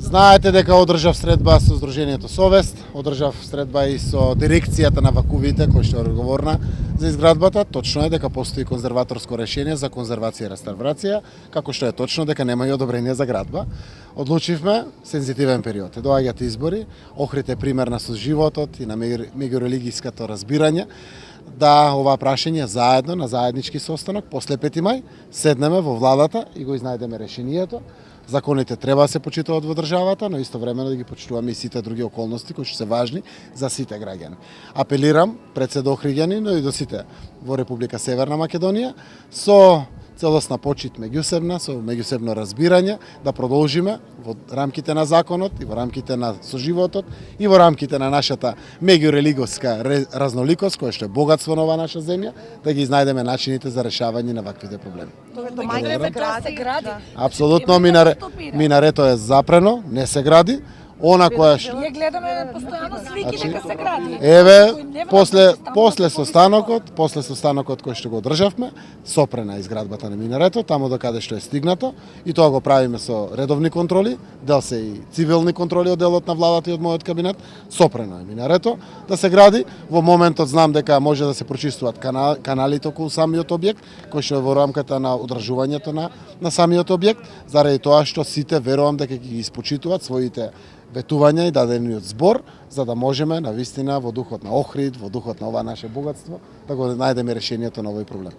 Знаете дека одржав средба со Сдруженијето Совест, одржав средба и со дирекцијата на вакувите кој што е одговорна за изградбата. Точно е дека постои конзерваторско решение за конзервација и реставрација, како што е точно дека нема и одобрение за градба. Одлучивме сензитивен период. Доаѓаат избори, Охрид е примерна со животот и на меѓурелигиското разбирање, да ова прашање заедно на заеднички состанок после 5 мај седнеме во владата и го изнајдеме решението. Законите треба да се почитуваат во државата, но истовремено да ги почитуваме и сите други околности кои што се важни за сите граѓани. Апелирам пред се до Охриѓани, но и до сите во Република Северна Македонија со целосна почит меѓусебна, со меѓусебно разбирање, да продолжиме во рамките на законот и во рамките на соживотот и во рамките на нашата меѓурелигиска разноликост, која што е богатство на оваа наша земја, да ги изнајдеме начините за решавање на ваквите проблеми. Се гради. Апсолутно, минарето е запрено, не се гради. Она која што Ние гледаме постојано слики дека се гради. Еве, после состанокот кој што го одржавме, сопрена изградбата на минарето, таму до каде што е стигнато, и тоа го правиме со редовни контроли, дел се и цивилни контроли од делот на владата и од мојот кабинет, сопрено е минарето да се гради. Во моментот знам дека може да се прочистуваат каналите околу самиот објект, кој што е во рамката на одржувањето на самиот објект, заради тоа што сите верувам дека ги испочитуваат своите ветувања и дадениот збор, за да можеме навистина во духот на Охрид, во духот на ова наше богатство, да го најдеме решението на овој проблем.